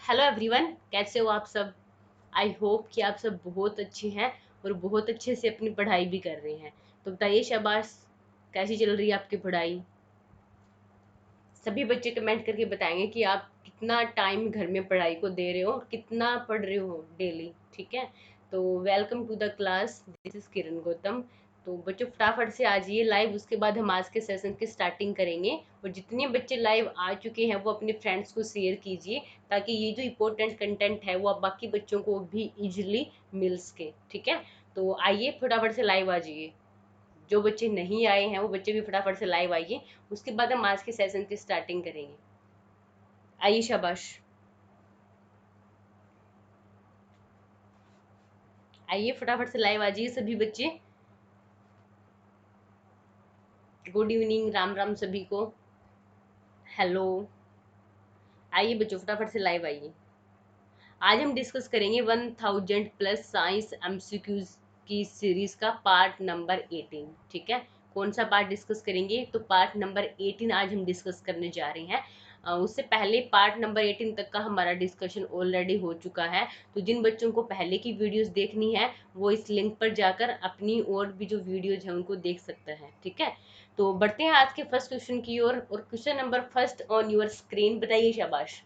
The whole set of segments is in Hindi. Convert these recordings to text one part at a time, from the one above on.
हेलो एवरीवन, कैसे हो आप सब। आई होप कि आप सब बहुत अच्छे हैं और बहुत अच्छे से अपनी पढ़ाई भी कर रहे हैं। तो बताइए शाबाश, कैसी चल रही है आपकी पढ़ाई। सभी बच्चे कमेंट करके बताएंगे कि आप कितना टाइम घर में पढ़ाई को दे रहे हो और कितना पढ़ रहे हो डेली। ठीक है, तो welcome to the class, this is Kiran Gautam. तो बच्चों फटाफट से आ जाइए लाइव, उसके बाद हम आज के सेशन की स्टार्टिंग करेंगे। और जितने बच्चे लाइव आ चुके हैं वो अपने फ्रेंड्स को शेयर कीजिए, ताकि ये जो इम्पोर्टेंट कंटेंट है वो आप बाकी बच्चों को भी इजीली मिल सके। ठीक है, तो आइए फटाफट से लाइव आ जाइए। जो बच्चे नहीं आए हैं वो बच्चे भी फटाफट से लाइव आइए, उसके बाद हम आज के सेशन की स्टार्टिंग करेंगे। आइए शाबाश, आइए फटाफट से लाइव आ जाइए सभी बच्चे। गुड इवनिंग, राम राम सभी को, हेलो। आइए बच्चों फटाफट से लाइव आइए। आज हम डिस्कस करेंगे 1000 प्लस साइंस एमसीक्यूज की सीरीज का पार्ट नंबर 18। ठीक है, कौन सा पार्ट डिस्कस करेंगे, तो पार्ट नंबर 18 आज हम डिस्कस करने जा रहे हैं। उससे पहले पार्ट नंबर 18 तक का हमारा डिस्कशन ऑलरेडी हो चुका है। तो जिन बच्चों को पहले की वीडियोस देखनी है वो इस लिंक पर जाकर अपनी और भी जो वीडियोज हैं उनको देख सकते हैं। ठीक है, तो बढ़ते हैं आज के फर्स्ट क्वेश्चन की ओर। और question number first on your screen, बताइए शाबाश।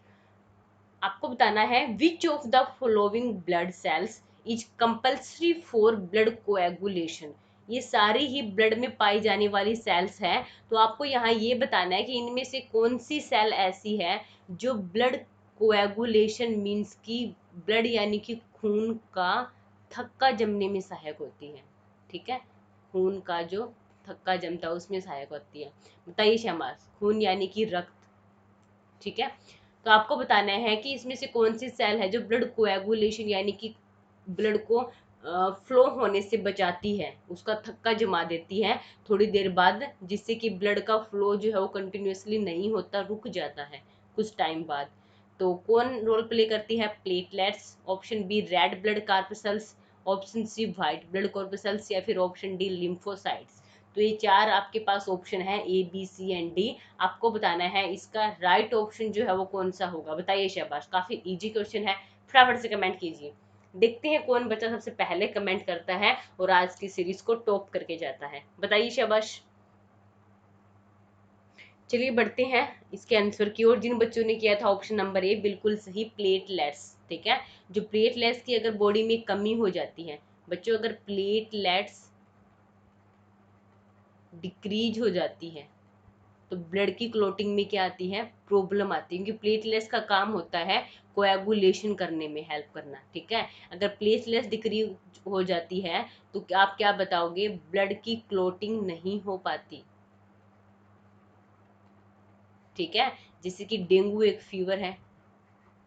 आपको बताना है which of the following blood cells is compulsory for blood coagulation. ये सारी ही ब्लड में पाई जाने वाली सेल्स हैं। तो आपको यहाँ ये बताना है कि इनमें से कौन सी सेल ऐसी है जो ब्लड कोएगुलेशन मीन्स की ब्लड यानी कि खून का थक्का जमने में सहायक होती है। ठीक है, खून का जो थक्का जमता है उसमें सहायक होती है। बताइए शमास, खून यानी कि रक्त। ठीक है, तो आपको बताना है कि इसमें से कौन सी सेल है जो ब्लड कोएगुलेशन यानी कि ब्लड को फ्लो होने से बचाती है, उसका थक्का जमा देती है थोड़ी देर बाद, जिससे कि ब्लड का फ्लो जो है वो कंटिन्यूअसली नहीं होता, रुक जाता है कुछ टाइम बाद। तो कौन रोल प्ले करती है, platelets, option B red blood corpuscles, option C white blood corpuscles, या फिर ऑप्शन डी लिम्फोसाइट्स। तो ये चार आपके पास ऑप्शन है, A B C and D. आपको बताना है इसका राइट ऑप्शन जो है वो कौन सा होगा। बताइए शाबाश, काफी इजी क्वेश्चन है, फटाफट से कमेंट कीजिए। देखते हैं कौन बच्चा सबसे पहले कमेंट करता है और आज की सीरीज को टॉप करके जाता है। बताइए शाबाश। चलिए बढ़ते हैं इसके आंसर की ओर। जिन बच्चों ने किया था ऑप्शन नंबर ए बिल्कुल सही, प्लेटलेट्स। ठीक है, जो प्लेटलेट्स की अगर बॉडी में कमी हो जाती है बच्चों, अगर प्लेटलेट्स डिक्रीज हो जाती है तो ब्लड की क्लोटिंग में क्या आती है, प्रॉब्लम आती है, क्योंकि प्लेटलेट्स का काम होता है कोएगुलेशन करने में हेल्प करना। ठीक है, अगर प्लेटलेट्स डिक्रीज हो जाती है तो आप क्या बताओगे, ब्लड की क्लोटिंग नहीं हो पाती। ठीक है, जैसे कि डेंगू एक फीवर है,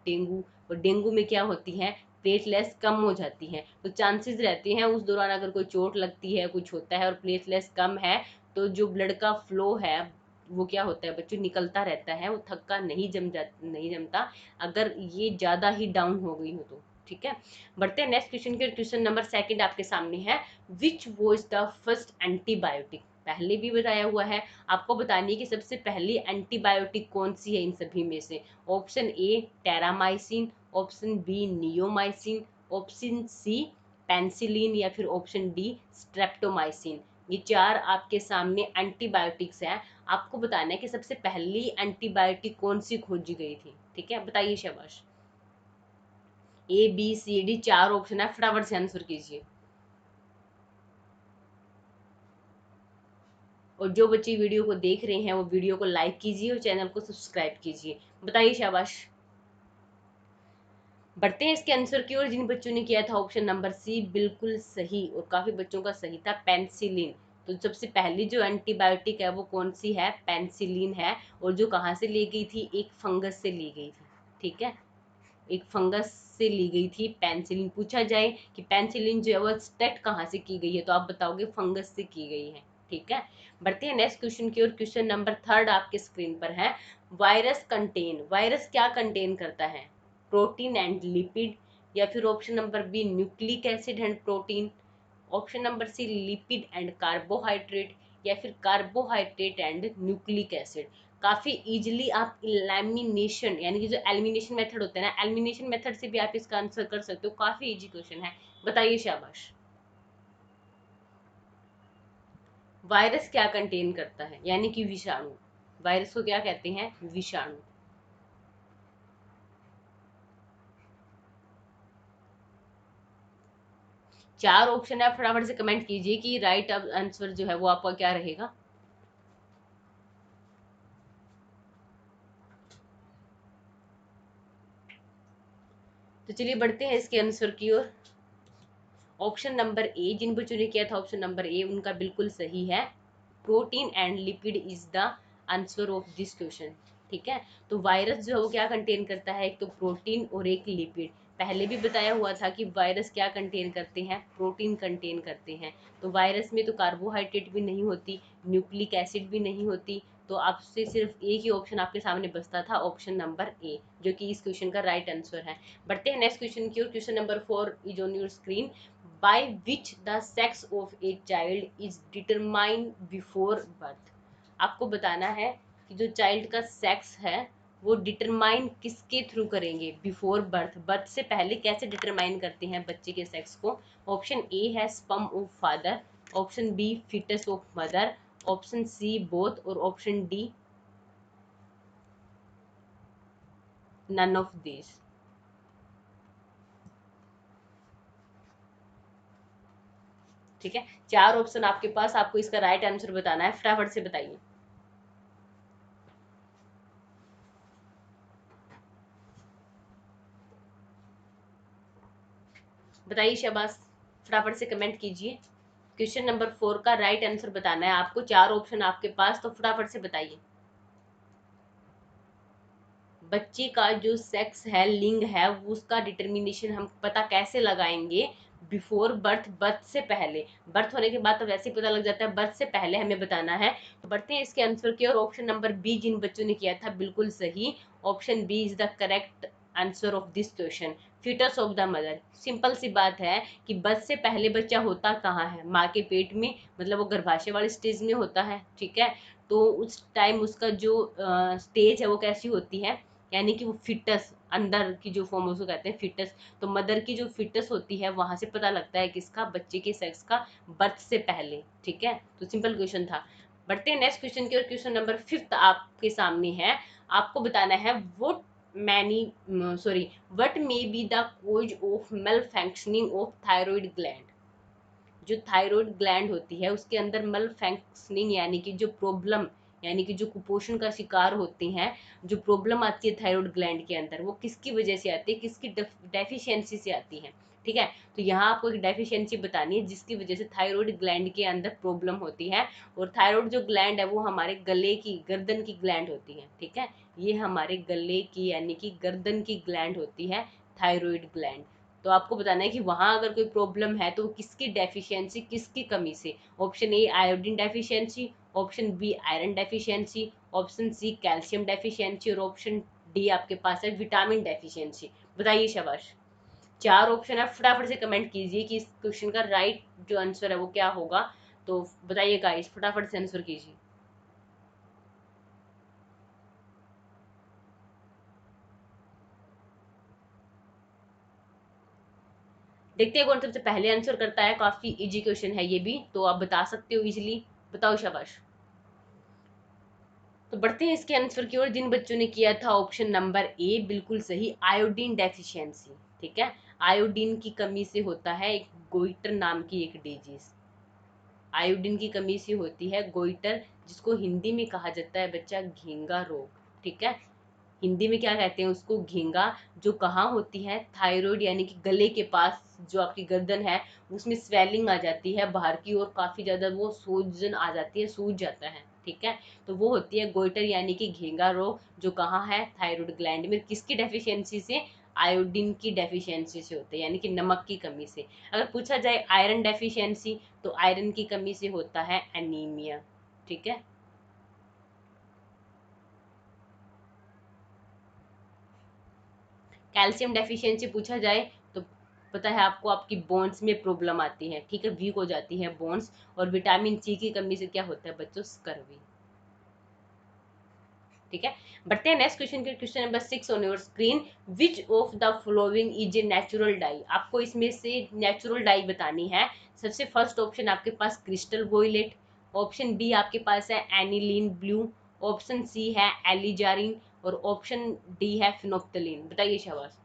डेंगू, और डेंगू में क्या होती है, प्लेटलेट्स कम हो जाती हैं, तो चांसेस रहते हैं उस दौरान अगर कोई चोट लगती है, कुछ होता है और प्लेटलेट्स कम है, तो जो ब्लड का फ्लो है वो क्या होता है बच्चों, निकलता रहता है, वो थक्का नहीं जमता अगर ये ज्यादा ही डाउन हो गई हो तो। ठीक है, बढ़ते हैं नेक्स्ट क्वेश्चन के। क्वेश्चन नंबर सेकंड आपके सामने है, which was the first antibiotic. पहले भी बताया हुआ है, आपको बतानी है कि सबसे पहली एंटीबायोटिक कौन सी है इन सभी में से। Option A terramycin, option B neomycin, option C penicillin, या फिर ऑप्शन डी स्ट्रेप्टोमाइसिन। ये चार आपके सामने एंटीबायोटिक्स हैं। आपको बताना है कि सबसे पहली एंटीबायोटिक कौन सी खोजी गई थी। ठीक है, बताइए शाबाश। ए बी सी डी चार ऑप्शन है, फटाफट से आंसर कीजिए। और जो बच्चे वीडियो को देख रहे हैं वो वीडियो को लाइक कीजिए और चैनल को सब्सक्राइब कीजिए। बताइए शाबाश। बढ़ते हैं इसके आंसर की ओर। जिन बच्चों ने किया था ऑप्शन नंबर सी बिल्कुल सही, और काफी बच्चों का सही था, पेंसिलिन। तो सबसे पहली जो एंटीबायोटिक है वो कौन सी है, पेंसिलिन है। और जो कहाँ से ली गई थी, एक फंगस से ली गई थी। ठीक है, एक फंगस से ली गई थी पेंसिलिन। पूछा जाए कि पेंसिलिन जो है वो एक्सट्रैक्ट कहाँ से की गई है, तो आप बताओगे फंगस से की गई है। ठीक है, बढ़ते हैं नेक्स्ट क्वेश्चन की ओर। क्वेश्चन नंबर थर्ड आपके स्क्रीन पर है, वायरस कंटेन, वायरस क्या कंटेन करता है, प्रोटीन एंड लिपिड, या फिर option number B nucleic acid and protein, option number C lipid and carbohydrate, या फिर कार्बोहाइड्रेट एंड न्यूक्लिक एसिड। काफी इजीली आप एलिमिनेशन यानी कि जो एलिमिनेशन मेथड होता है ना, एलिमिनेशन मेथड से भी आप इसका आंसर कर सकते हो। काफी इजी क्वेश्चन है, बताइए शाबाश। वायरस क्या कंटेन करता है, यानी कि विषाणु। वायरस को क्या कहते हैं, विषाणु। चार ऑप्शन है, फटाफट से कमेंट कीजिए कि राइट आंसर जो है वो आपका क्या रहेगा। तो चलिए बढ़ते हैं इसके आंसर की ओर। ऑप्शन नंबर ए, जिन बच्चों ने किया था ऑप्शन नंबर ए, उनका बिल्कुल सही है। Protein and lipid is the answer of this question. ठीक है, तो वायरस जो है वो क्या कंटेन करता है, एक तो प्रोटीन और एक लिपिड। पहले भी बताया हुआ था कि वायरस क्या कंटेन करते हैं, प्रोटीन कंटेन करते हैं। तो वायरस में तो कार्बोहाइड्रेट भी नहीं होती, न्यूक्लिक एसिड भी नहीं होती, तो आपसे सिर्फ एक ही ऑप्शन आपके सामने बचता था, ऑप्शन नंबर ए, जो कि इस क्वेश्चन का राइट आंसर है। बढ़ते हैं नेक्स्ट क्वेश्चन की ओर। Question number 4 is on your screen. by which the sex of a child is determined before birth। आपको बताना है कि जो चाइल्ड का सेक्स है वो डिटरमाइन किसके थ्रू करेंगे, बिफोर बर्थ। बर्थ से पहले कैसे डिटरमाइन करते हैं बच्चे के सेक्स को। ऑप्शन ए है sperm of father, option B foetus of mother, option C both, और option D none of this. ठीक है, चार ऑप्शन आपके पास, आपको इसका राइट आंसर बताना है, फटाफट से बताइए। बताइए शाबाश, फटाफट से कमेंट कीजिए। क्वेश्चन नंबर 4 का राइट आंसर बताना है आपको, चार ऑप्शन आपके पास, तो फटाफट से बताइए। बच्चे का जो सेक्स है, लिंग है, उसका डिटर्मिनेशन हम पता कैसे लगाएंगे, बिफोर बर्थ, बर्थ से पहले। बर्थ होने के बाद तो वैसे ही पता लग जाता है, बर्थ से पहले हमें बताना है। तो बढ़ते हैं इसके आंसर की और ऑप्शन नंबर बी जिन बच्चों ने किया था बिल्कुल सही, option B is the correct answer of this question, foetus of the mother. Simple सी बात है कि बर्थ से पहले बच्चा होता कहाँ है, माँ के पेट में, मतलब वो गर्भाशय वाले स्टेज में होता है। ठीक है, तो उस टाइम उसका जो स्टेज है वो कैसी होती है, यानी कि वो फिटस, अंदर की जो फॉर्म उसको कहते हैं फिटस। तो मदर की जो फिटस होती है वहां से पता लगता है किसका, बच्चे के सेक्स का, बर्थ से पहले। ठीक है, तो सिंपल क्वेश्चन था। बढ़ते हैं नेक्स्ट क्वेश्चन की और। क्वेश्चन नंबर 5 आपके सामने है, आपको बताना है what many sorry what may be the cause of malfunctioning of thyroid gland. जो थायराइड ग्लैंड होती है उसके अंदर मल फंक्शनिंग यानी कि जो प्रॉब्लम, यानी कि जो कुपोषण का शिकार होते हैं, जो प्रॉब्लम आती है थायराइड ग्लैंड के अंदर, वो किसकी वजह से आती है, किसकी डेफिशिएंसी से आती है। ठीक है, तो यहाँ आपको एक डेफिशिएंसी बतानी है जिसकी वजह से थायराइड ग्लैंड के अंदर प्रॉब्लम होती है। और थायराइड जो ग्लैंड है वो हमारे गले की, गर्दन की ग्लैंड होती है। ठीक है, ये हमारे गले की यानी कि गर्दन की ग्लैंड होती है, थायराइड ग्लैंड। तो आपको बताना है कि वहां अगर कोई प्रॉब्लम है तो किसकी डेफिशिएंसी, किसकी कमी से। Option A iodine deficiency, option B iron deficiency, option C calcium deficiency, और ऑप्शन डी आपके पास है विटामिन डेफिशिएंसी। बताइए शाबाश, चार ऑप्शन है, फटाफट से कमेंट कीजिए कि इस क्वेश्चन का राइट जो आंसर है वो क्या होगा। तो बताइए गाइस, फटाफट से आंसर कीजिए। देखते हैं कौन सबसे पहले आंसर करता है। काफी इजी क्वेश्चन है ये भी, तो आप बता सकते हो इजीली। बताओ शाबाश। तो बढ़ते हैं इसके आंसर की ओर। जिन बच्चों ने किया था ऑप्शन नंबर ए बिल्कुल सही, आयोडीन डेफिशिएंसी। ठीक है, आयोडीन की कमी से होता है एक गोइटर नाम की एक डिजीज। आयोडीन की कमी से होती है गोइटर, जिसको हिंदी में कहा जाता है बच्चा घींगा रोग। ठीक है, हिंदी में क्या कहते हैं उसको, घींगा। जो कहाँ होती है, थायराइड यानी कि गले के पास, जो आपकी गर्दन है उसमें स्वेलिंग आ जाती है बाहर की ओर, काफी ज्यादा वो सूजन आ जाती है, सूज जाता है। ठीक है, तो वो होती है गोइटर यानी कि घेंगा रोग, जो कहाँ है, थायराइड ग्लैंड में। किसकी डेफिशिएंसी से, आयोडीन की डेफिशिएंसी से होते हैं, यानी कि नमक की कमी से। अगर पूछा जाए आयरन डेफिशिएंसी, तो आयरन की कमी से होता है एनीमिया। ठीक है, कैल्शियम डेफिशिएंसी पूछा जाए तो पता है आपको, आपकी बोन्स में प्रॉब्लम आती है, ठीक है, वीक हो जाती है बोन्स, और विटामिन सी की कमी से क्या होता है बच्चों, स्कर्वी। ठीक है, बढ़ते हैं नेक्स्ट क्वेश्चन के, question number 6 on your screen, which of the following is a natural die. आपको इसमें से नेचुरल डाई बतानी है। सबसे फर्स्ट ऑप्शन आपके पास क्रिस्टल वोयलेट, ऑप्शन बी आपके पास है एनिलीन ब्लू, ऑप्शन सी है एलिजारिन, और ऑप्शन डी है फिनोप्टलीन। बताइए शाबाश।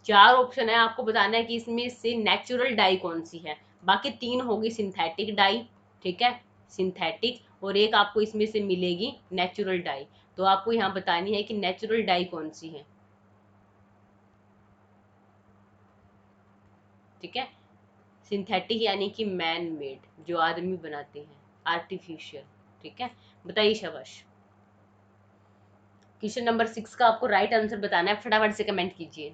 चार ऑप्शन है, आपको बताना है कि इसमें से नेचुरल डाई कौन सी है। बाकी तीन होगी सिंथेटिक डाई, ठीक है, सिंथेटिक, और एक आपको इसमें से मिलेगी नेचुरल डाई। तो आपको यहाँ बतानी है कि नेचुरल डाई कौन सी है। ठीक है, सिंथेटिक यानी कि मैन मेड, जो आदमी बनाते हैं, आर्टिफिशियल। ठीक है, बताइए शाबाश। क्वेश्चन नंबर 6 का आपको राइट आंसर बताना है, फटाफट से कमेंट कीजिए।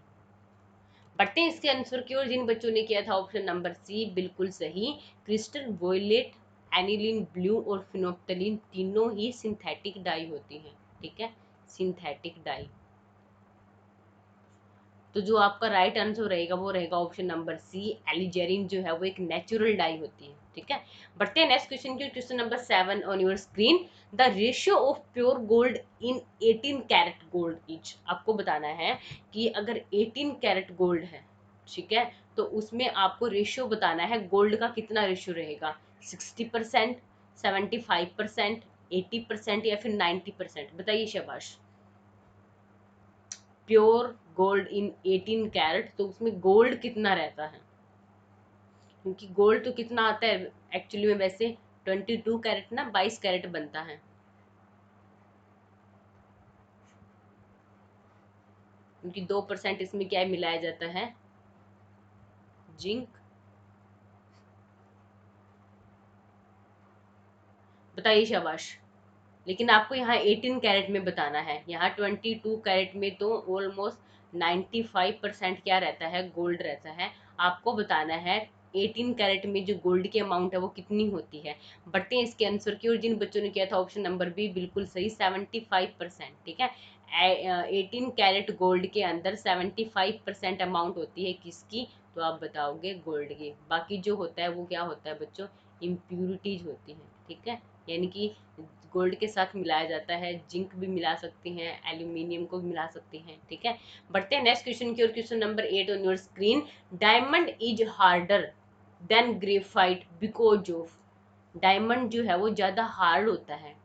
बढ़ते हैं इसके आंसर की ओर। जिन बच्चों ने किया था ऑप्शन नंबर सी बिल्कुल सही, क्रिस्टल वोयलेट, एनिलीन ब्लू और फिनोप्टलीन तीनों ही सिंथेटिक डाई होती हैं। ठीक है, सिंथेटिक डाई। तो जो आपका राइट आंसर रहेगा वो रहेगा ऑप्शन नंबर सी, एलिजेरिन जो है वो एक नेचुरल डाई होती है। ठीक है, बढ़ते हैं नेक्स्ट क्वेश्चन की, question number 7 on your screen, the ratio of pure gold in 18 carat gold each. आपको बताना है कि अगर 18 कैरेट गोल्ड है, ठीक है, तो उसमें आपको रेशियो बताना है, गोल्ड का कितना रेशियो रहेगा, 60%, 75%, 80% या फिर 90%। बताइए शाबाश। प्योर गोल्ड इन 18 कैरेट, तो उसमें गोल्ड कितना रहता है, क्योंकि गोल्ड तो कितना आता है एक्चुअली में, वैसे 22 कैरेट ना 22 कैरेट बनता है, क्योंकि 2% इसमें क्या मिलाया जाता है, जिंक। बताइए शाबाश। लेकिन आपको यहाँ 18 कैरेट में बताना है, यहाँ 22 कैरेट में तो ऑलमोस्ट 95% क्या रहता है, गोल्ड रहता है। आपको बताना है 18 कैरेट में जो गोल्ड की अमाउंट है वो कितनी होती है। बढ़ते हैं इसके आंसर की, और जिन बच्चों ने किया था ऑप्शन नंबर बी बिल्कुल सही, 75%। ठीक है, 18 कैरेट गोल्ड के अंदर 75% अमाउंट होती है किसकी, तो आप बताओगे गोल्ड की। बाकी जो होता है वो क्या होता है बच्चों, इम्प्यूरिटीज होती हैं। ठीक है, यानी कि गोल्ड के साथ मिलाया जाता है, जिंक भी मिला सकते हैं, एल्यूमिनियम को भी मिला सकते हैं। ठीक है, बढ़ते हैं नेक्स्ट क्वेश्चन की ओर, question number 8 on your screen, diamond is harder than graphite because of. Diamond जो है वो ज़्यादा हार्ड होता है,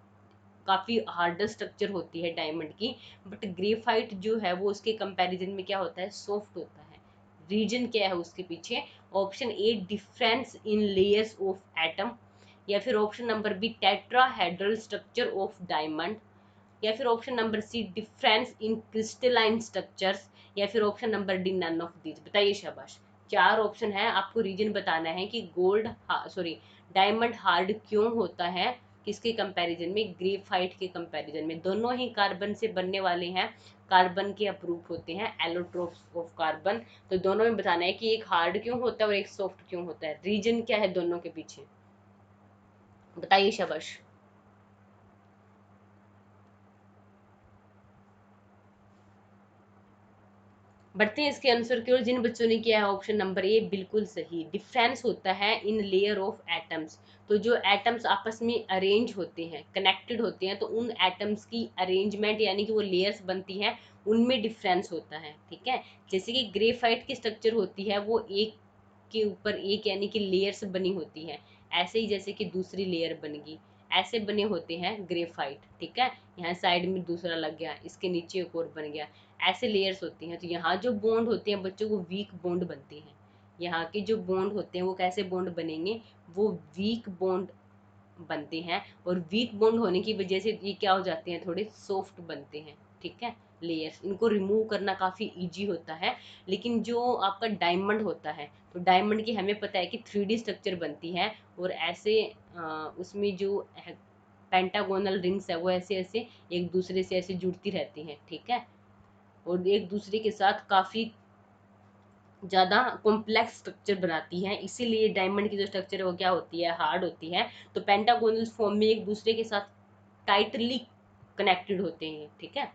काफ़ी हार्डर स्ट्रक्चर होती है डायमंड की, बट ग्रेफाइट जो है वो उसके कंपैरिजन में क्या होता है, सॉफ्ट होता है। रीजन क्या है उसके पीछे, option A difference in layers of atom, या फिर option number B tetrahedral structure of diamond, या फिर option number C difference in crystalline structures, या फिर option number D none of these. बताइए शाबाश। चार ऑप्शन है, आपको रीजन बताना है कि गोल्ड सॉरी डायमंड हार्ड क्यों होता है, किसके कंपैरिजन में, ग्रेफाइट के कंपैरिजन में। दोनों ही कार्बन से बनने वाले हैं, कार्बन के अप्रूव होते हैं, एलोट्रोप्स ऑफ कार्बन। तो दोनों में बताना है कि एक हार्ड क्यों होता है और एक सॉफ्ट क्यों होता है, रीजन क्या है दोनों के पीछे। बताइए शाबाश। बढ़ते हैं इसके आंसर की ओर। जिन बच्चों ने किया है ऑप्शन नंबर ए बिल्कुल सही, डिफरेंस होता है इन लेयर ऑफ एटम्स। तो जो एटम्स आपस में अरेंज होते हैं, कनेक्टेड होते हैं, तो उन एटम्स की अरेंजमेंट यानी कि वो लेयर्स बनती हैं, उनमें डिफरेंस होता है। ठीक है, जैसे कि ग्रेफाइट की स्ट्रक्चर होती है वो एक के ऊपर एक यानी कि लेयर्स बनी होती है, ऐसे ही जैसे कि दूसरी लेयर बनेगी, ऐसे बने होते हैं ग्रेफाइट। ठीक है, यहाँ साइड में दूसरा लग गया, इसके नीचे एक और बन गया, ऐसे लेयर्स होती हैं। तो यहाँ जो बॉन्ड होते हैं बच्चों, वो वीक बॉन्ड बनते हैं। यहाँ के जो बॉन्ड होते हैं वो कैसे बॉन्ड बनेंगे, वो वीक बॉन्ड बनते हैं, और वीक बॉन्ड होने की वजह से ये क्या हो जाते हैं, थोड़े सॉफ्ट बनते हैं। ठीक है, लेयर्स, इनको रिमूव करना काफ़ी इजी होता है। लेकिन जो आपका डायमंड होता है, तो डायमंड की हमें पता है कि 3D स्ट्रक्चर बनती है, और ऐसे उसमें जो पेंटागोनल रिंग्स है वो ऐसे ऐसे एक दूसरे से ऐसे जुड़ती रहती हैं। ठीक है, और एक दूसरे के साथ काफ़ी ज़्यादा कॉम्प्लेक्स स्ट्रक्चर बनाती हैं, इसीलिए डायमंड की जो स्ट्रक्चर है वो क्या होती है, हार्ड होती है। तो पेंटागोनल फॉर्म में एक दूसरे के साथ टाइटली कनेक्टेड होते हैं। ठीक है,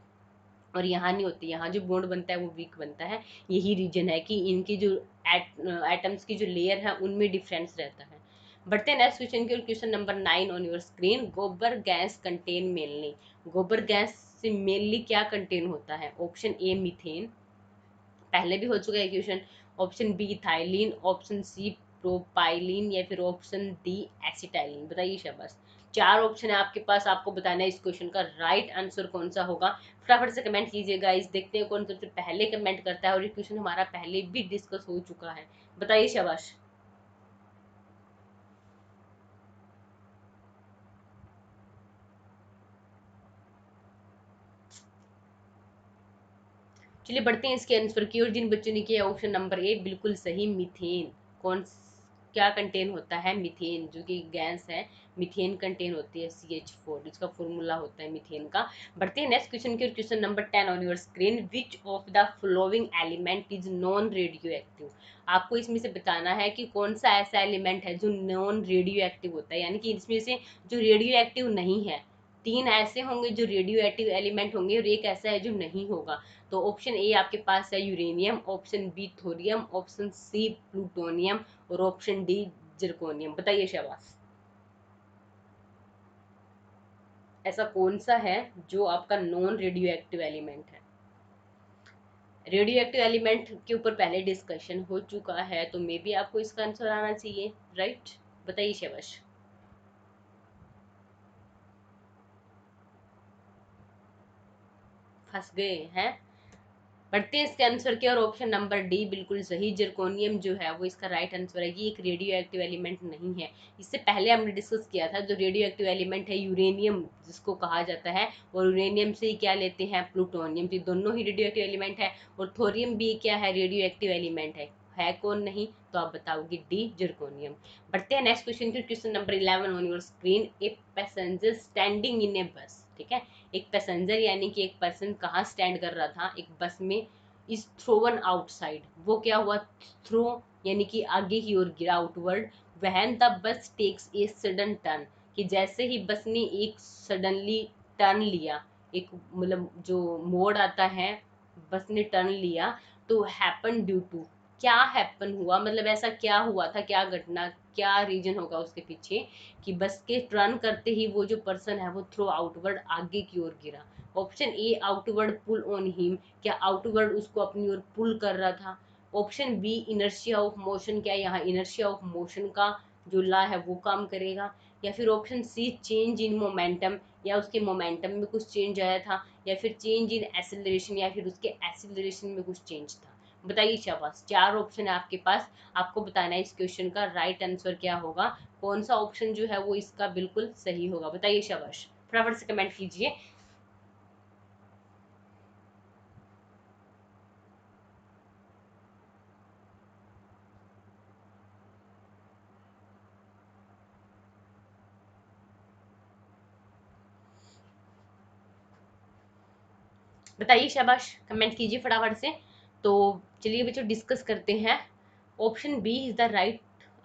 और यहाँ नहीं होती, यहाँ जो बॉन्ड बनता है वो वीक बनता है। यही रीजन है कि इनकी जो एटम्स की जो लेयर है उनमें डिफरेंस रहता है। बढ़ते हैं नेक्स्ट क्वेश्चन की, question number 9 on your screen. गोबर गैस कंटेन मेनली, गोबर गैस से मेनली क्या कंटेन होता है? ऑप्शन ए मीथेन, पहले भी हो चुका है question. Option B ethylene, option C propylene, या फिर ऑप्शन डी एसिटाइलिन। बताइए शाबाश। चार ऑप्शन है आपके पास, आपको बताना है इस क्वेश्चन का राइट आंसर कौन सा होगा। फटाफट से कमेंट कीजिएगा, इस देखते हैं कौन सबसे पहले कमेंट करता है। और ये क्वेश्चन हमारा पहले भी डिस्कस हो चुका है। बताइए शाबाश। चलिए बढ़ते हैं इसके आंसर की और जिन बच्चों ने किया ऑप्शन नंबर ए बिल्कुल सही, मीथेन। कौन क्या कंटेन होता है? मीथेन, जो कि गैस है, मीथेन कंटेन होती है CH4, इसका फॉर्मूला होता है मीथेन का। बढ़ते हैं नेक्स्ट क्वेश्चन की, question number 10 on your screen. Which of the following element is non radio active? आपको इसमें से बताना है कि कौन सा ऐसा एलिमेंट है जो नॉन रेडियो एक्टिव होता है, यानी कि इसमें से जो रेडियो एक्टिव नहीं है। तीन ऐसे होंगे जो रेडियो एक्टिव एलिमेंट होंगे और एक ऐसा है जो नहीं होगा। तो ऑप्शन ए आपके पास है uranium, option B thorium, option C plutonium, और ऑप्शन डी जिरकोनियम। बताइए शाबाश। ऐसा कौन सा है जो आपका नॉन रेडियो एक्टिव एलिमेंट है? रेडियो एक्टिव एलिमेंट के ऊपर पहले डिस्कशन हो चुका है, तो मे बी आपको इसका आंसर आना चाहिए, राइट? बताइए शाबाश। फंस गए हैं? बढ़ते हैं इसके आंसर के, और ऑप्शन नंबर डी बिल्कुल सही, जिरकोनियम जो है वो इसका राइट आंसर है। ये एक रेडियो एक्टिव एलिमेंट नहीं है। इससे पहले हमने डिस्कस किया था जो रेडियो एक्टिव एलिमेंट है यूरेनियम जिसको कहा जाता है, और यूरेनियम से ही क्या लेते हैं? प्लूटोनियम। तो दोनों ही रेडियो एक्टिव एलिमेंट है, और थोरियम भी क्या है? रेडियो एक्टिव एलिमेंट है कौन नहीं? तो आप बताओगे डी जिरकोनियम। बढ़ते हैं नेक्स्ट क्वेश्चन की, question number 11 on your screen. A passenger standing in a bus, ठीक है, एक पैसेंजर यानी कि एक पर्सन कहाँ स्टैंड कर रहा था? एक बस में। इज थ्रोवन आउटसाइड, वो क्या हुआ? थ्रो यानी कि आगे की ओर गिरा, outward. When the bus takes a sudden turn, कि जैसे ही बस ने एक सडनली टर्न लिया, एक मतलब जो मोड़ आता है, बस ने टर्न लिया, तो हैपन ड्यू टू, क्या हैपन हुआ, मतलब ऐसा क्या हुआ था, क्या घटना, क्या रीजन होगा उसके पीछे कि बस के टर्न करते ही वो जो पर्सन है वो थ्रो आउटवर्ड आगे की ओर गिरा? Option A outward pull on him, क्या आउटवर्ड उसको अपनी ओर पुल कर रहा था? Option B inertia of motion, क्या यहाँ इनर्शिया ऑफ मोशन का जो ला है वो काम करेगा? या फिर option C change in momentum, या उसके मोमेंटम में कुछ चेंज आया था? या फिर चेंज इन एसिलरेशन, या फिर उसके एसिलरेशन में कुछ चेंज था? बताइए शाबाश। चार ऑप्शन है आपके पास, आपको बताना है इस क्वेश्चन का राइट आंसर क्या होगा, कौन सा ऑप्शन जो है वो इसका बिल्कुल सही होगा। बताइए शाबाश, फटाफट से कमेंट कीजिए। बताइए शाबाश, कमेंट कीजिए फटाफट से। तो चलिए बच्चों डिस्कस करते हैं। Option B is the right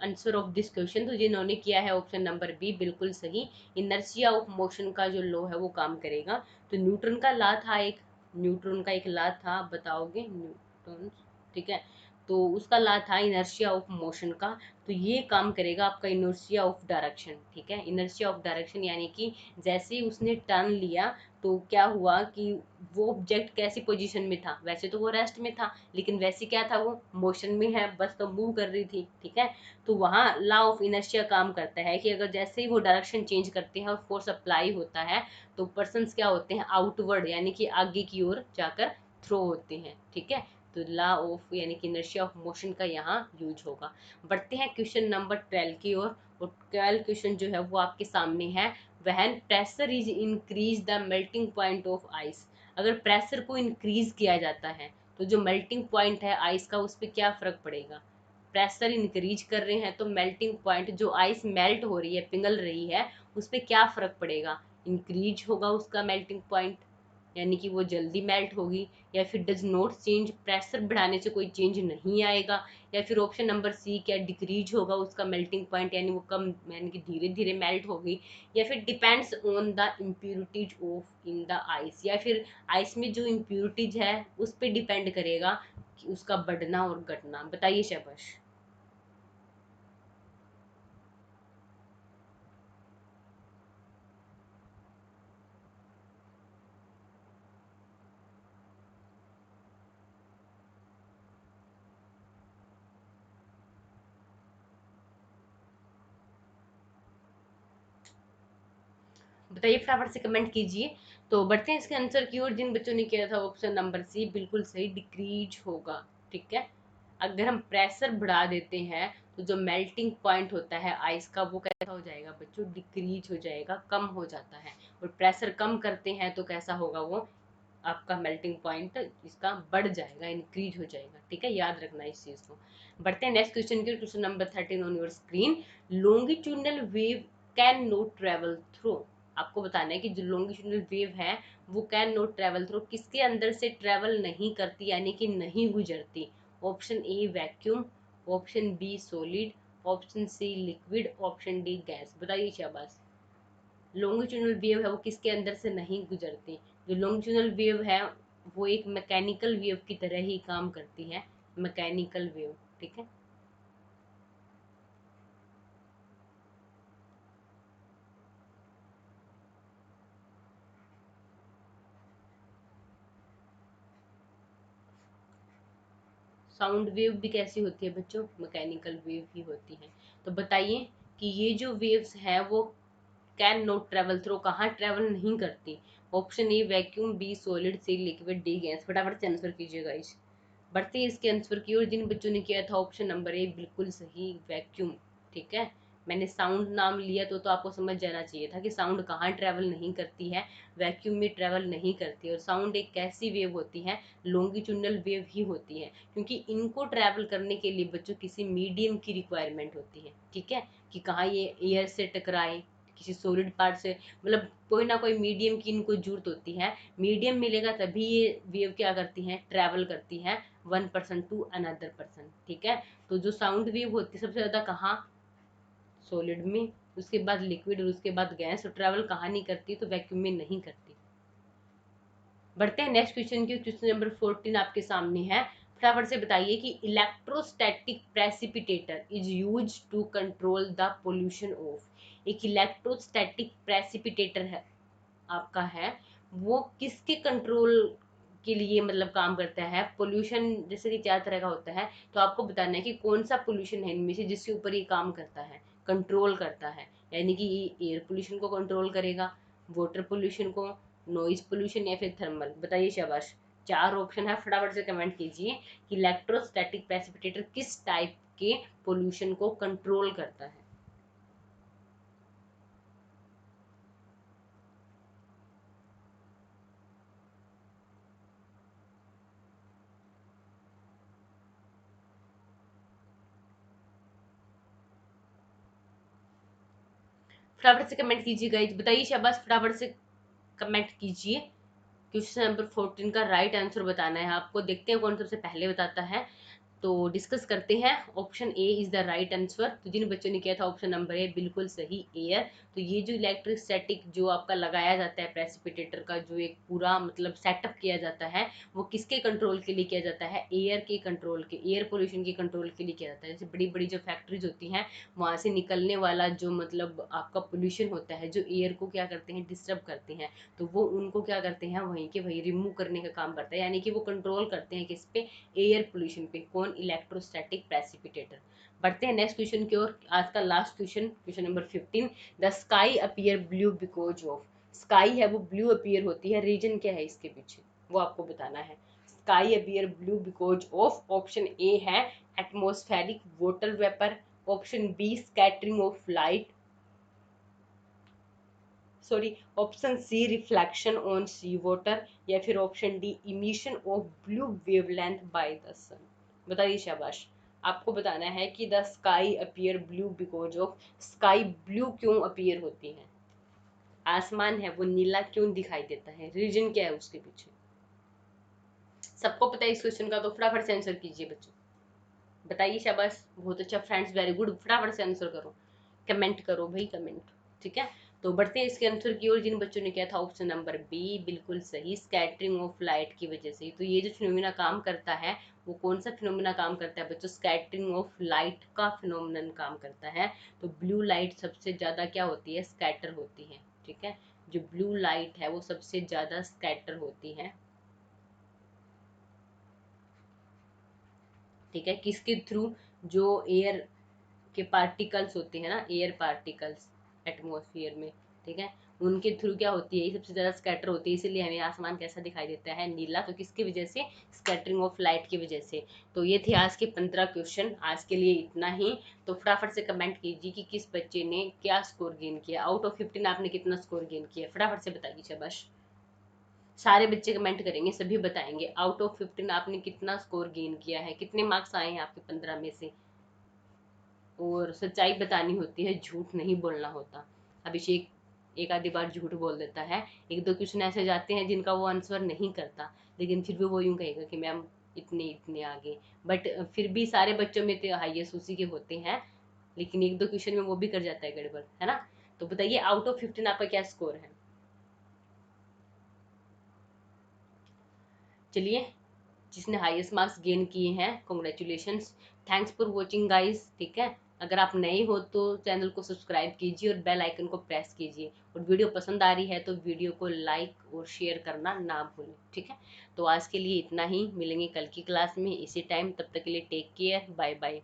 answer of this question. तो जिन्होंने किया है ऑप्शन नंबर बी बिल्कुल सही, इनर्शिया ऑफ मोशन का जो लॉ है वो काम करेगा। तो न्यूटन का लॉ था एक, न्यूटन का एक लॉ था, बताओगे न्यूटन, ठीक है, तो उसका लॉ था इनर्शिया ऑफ मोशन का। तो ये काम करेगा आपका इनर्शिया ऑफ डायरेक्शन, ठीक है, इनर्शिया ऑफ डायरेक्शन यानी कि जैसे ही उसने टर्न लिया तो क्या हुआ कि वो ऑब्जेक्ट कैसी पोजीशन में था? वैसे तो वो रेस्ट में था, लेकिन वैसे क्या था, वो मोशन में है, बस तो मूव कर रही थी, ठीक है। तो वहाँ लॉ ऑफ इनर्शिया काम करता है कि अगर जैसे ही वो डायरेक्शन चेंज करते हैं और फोर्स अप्लाई होता है, तो पर्सन्स क्या होते हैं? आउटवर्ड यानी कि आगे की ओर जाकर थ्रो होते हैं, ठीक है। तो लॉ ऑफ यानी कि इनर्शिया ऑफ मोशन का यहाँ यूज होगा। बढ़ते हैं क्वेश्चन नंबर 12 की ओर, और 12 क्वेश्चन जो है वो आपके सामने है। When pressure is increase the melting point of ice, अगर प्रेशर को इंक्रीज किया जाता है तो जो मेल्टिंग पॉइंट है आइस का उस पर क्या फर्क पड़ेगा? प्रेशर इंक्रीज कर रहे हैं तो मेल्टिंग पॉइंट, जो आइस मेल्ट हो रही है, पिघल रही है, उस पर क्या फर्क पड़ेगा? इंक्रीज होगा उसका मेल्टिंग पॉइंट, यानी कि वो जल्दी मेल्ट होगी, या फिर डज नॉट चेंज, प्रेशर बढ़ाने से कोई चेंज नहीं आएगा, या फिर ऑप्शन नंबर सी क्या डिक्रीज होगा उसका मेल्टिंग पॉइंट, यानी वो कम यानी कि धीरे धीरे मेल्ट होगी, या फिर depends on the impurities of in the ice, या फिर आइस में जो इम्प्यूरिटीज है उस पर डिपेंड करेगा कि उसका बढ़ना और घटना। बताइए शाबाश। बताइए फटाफट से कमेंट कीजिए। तो बढ़ते हैं इसके आंसर की ओर। जिन बच्चों ने किया था ऑप्शन नंबर सी बिल्कुल सही, डिक्रीज होगा। ठीक है, अगर हम प्रेशर बढ़ा देते हैं तो जो मेल्टिंग पॉइंट होता है आइस का वो कैसा हो जाएगा बच्चों, डिक्रीज हो जाएगा, कम हो जाता है। और प्रेशर कम करते हैं तो कैसा होगा वो, आपका मेल्टिंग पॉइंट इसका बढ़ जाएगा, इंक्रीज हो जाएगा। ठीक है, याद रखना इस चीज को। बढ़ते हैं नेक्स्ट क्वेश्चन की। Question number 13 on your screen. Longitudinal wave can not travel through. आपको बताना है कि जो लॉन्गिट्यूडनल वेव है वो कैन नॉट ट्रेवल थ्रू किसके अंदर से ट्रेवल नहीं करती, यानी कि नहीं गुजरती। Option A vacuum, option B solid, option C liquid, option D gas. बताइए शाबाश। लॉन्गिट्यूडनल वेव है वो किसके अंदर से नहीं गुजरती। जो लॉन्गिट्यूडनल वेव है वो एक मैकेनिकल वेव की तरह ही काम करती है, मैकेनिकल वेव। ठीक है, साउंड वेव भी कैसी होती है बच्चों, मैकेनिकल वेव ही होती है। तो बताइए कि ये जो वेव्स हैं वो कैन नॉट ट्रेवल थ्रू, कहाँ ट्रेवल नहीं करती। Option A vacuum, B solid, C liquid, D gas. फटाफट से आंसर कीजिएगा इस। बढ़ते हैं इसके आंसर की ओर। जिन बच्चों ने किया था ऑप्शन नंबर ए बिल्कुल सही, वैक्यूम। ठीक है, मैंने साउंड नाम लिया तो आपको समझ जाना चाहिए था कि साउंड कहाँ ट्रेवल नहीं करती है, वैक्यूम में ट्रेवल नहीं करती। और साउंड एक कैसी वेव होती है, लॉन्गिट्यूडनल वेव ही होती है, क्योंकि इनको ट्रैवल करने के लिए बच्चों किसी मीडियम की रिक्वायरमेंट होती है। ठीक है, कि कहाँ ये एयर से टकराए, किसी सॉलिड पार्ट से, मतलब कोई ना कोई मीडियम की इनको जरूरत होती है। मीडियम मिलेगा तभी ये वेव क्या करती हैं, ट्रैवल करती हैं one person to another person. ठीक है, तो जो साउंड वेव होती है सबसे ज्यादा कहाँ, सॉलिड में, उसके बाद लिक्विड और उसके बाद गैस। और ट्रैवल कहाँ नहीं करती, तो वैक्यूम में नहीं करती। बढ़ते हैं नेक्स्ट क्वेश्चन की। क्वेश्चन नंबर 14 आपके सामने है। फटाफट से बताइए कि electrostatic precipitator is use to control the pollution of. एक इलेक्ट्रोस्टैटिक प्रेसिपिटेटर है आपका है, वो किसके कंट्रोल के लिए मतलब काम करता है। पोल्यूशन जैसे कि चार तरह का होता है, तो आपको बताना है कि कौन सा पोल्यूशन है इनमें से जिसके ऊपर ये काम करता है, कंट्रोल करता है। यानी कि ये एयर पोल्यूशन को कंट्रोल करेगा, वाटर पोल्यूशन को, नॉइज पोल्यूशन, या फिर थर्मल। बताइए शाबाश। चार ऑप्शन है, फटाफट से कमेंट कीजिए कि इलेक्ट्रोस्टैटिक प्रेसिपिटेटर किस टाइप के पोल्यूशन को कंट्रोल करता है। फटाफट से कमेंट कीजिएगा, बताइए शाबाश, फटाफट से कमेंट कीजिए। क्वेश्चन नंबर 14 का राइट आंसर बताना है आपको। देखते हैं कौन सबसे पहले बताता है। तो डिस्कस करते हैं। Option A is the right answer. तो जिन बच्चों ने किया था ऑप्शन नंबर ए बिल्कुल सही, एयर। तो ये जो इलेक्ट्रोस्टैटिक जो आपका लगाया जाता है प्रेसिपिटेटर का, जो एक पूरा मतलब सेटअप किया जाता है, वो किसके कंट्रोल के लिए किया जाता है, एयर के कंट्रोल के, एयर पोल्यूशन के कंट्रोल के लिए किया जाता है। जैसे बड़ी बड़ी जो फैक्ट्रीज होती हैं वहाँ से निकलने वाला जो मतलब आपका पोल्यूशन होता है, जो एयर को क्या करते हैं, डिस्टर्ब करते हैं, तो वो उनको क्या करते हैं, वहीं के वहीं रिमूव करने का काम करता है। यानी कि वो कंट्रोल करते हैं किस पे, एयर पोल्यूशन पे। कौन, इलेक्ट्रोस्टैटिक प्रेसिपिटेटर। बढ़ते हैं नेक्स्ट क्वेश्चन की ओर। आज का last question, question number 15। The sky appear blue because of. Sky है वो ब्लू अपीयर होती है, रीजन क्या है इसके पीछे वो आपको बताना है। Sky appear blue because of. Option A है atmospheric water vapour, option B scattering of light, sorry, option C reflection on sea water, या फिर option D emission of blue wavelength by the sun. बताइए शाबाश। आपको बताना है कि the sky appear blue because of, sky blue क्यों अपीयर होती है। आसमान है वो नीला क्यों दिखाई देता है, रीजन क्या है उसके पीछे? सबको पता है इस क्वेश्चन का, तो फटाफट से आंसर कीजिए बच्चों, बताइए। शाबाश, बहुत अच्छा फ्रेंड्स, वेरी गुड, फटाफट से आंसर करो, कमेंट करो भाई, कमेंट। ठीक है, तो बढ़ते हैं इसके आंसर की ओर। जिन बच्चों ने किया था ऑप्शन नंबर बी बिल्कुल सही, स्कैटरिंग ऑफ लाइट की वजह से। तो ये जो फिनोमिना काम करता है वो कौन सा फिनोमिना काम करता है बच्चों? स्कैटरिंग ऑफ लाइट का फिनोमिनन काम करता है। तो ब्लू लाइट सबसे ज्यादा क्या होती है? स्कैटर होती है। ठीक है, जो ब्लू लाइट है वो सबसे ज्यादा स्कैटर होती है। ठीक है, किसके थ्रू? जो एयर के पार्टिकल्स होते हैं ना, एयर पार्टिकल्स एटमॉस्फेयर में, ठीक है, उनके थ्रू क्या होती है, ये सबसे ज्यादा स्कैटर होती है, इसीलिए हमें आसमान कैसा दिखाई देता है? नीला। तो किसकी वजह से? स्कैटरिंग ऑफ लाइट की वजह से। तो ये थे आज के 15 क्वेश्चन, आज के लिए इतना ही। तो फटाफट से कमेंट कीजिए कि किस बच्चे ने क्या स्कोर गेन किया, आउट ऑफ 15 आपने कितना स्कोर गेन किया, फटाफट से बताइए। शाबाश, सारे बच्चे कमेंट करेंगे, सभी बताएंगे आउट ऑफ 15 आपने कितना स्कोर गेन किया है, कितने मार्क्स आए हैं आपके 15 में से। और सच्चाई बतानी होती है, झूठ नहीं बोलना होता। अभिषेक एक आधी बार झूठ बोल देता है, एक दो क्वेश्चन ऐसे जाते हैं जिनका वो आंसर नहीं करता, लेकिन फिर भी वो यूं कहेगा कि मैम इतने इतने आगे, बट फिर भी सारे बच्चों में तो हाईएस्ट उसी के होते हैं, लेकिन एक दो क्वेश्चन में वो भी कर जाता है गड़बड़, है ना। तो बताइए आउट ऑफ 15 आपका क्या स्कोर है? चलिए, जिसने हाईएस्ट मार्क्स गेन किए हैं, congratulations, thanks for watching guys. ठीक है, अगर आप नए हो तो चैनल को सब्सक्राइब कीजिए और बेल आइकन को प्रेस कीजिए, और वीडियो पसंद आ रही है तो वीडियो को लाइक और शेयर करना ना भूलें। ठीक है, तो आज के लिए इतना ही, मिलेंगे कल की क्लास में इसी टाइम, तब तक के लिए टेक केयर, बाय बाय।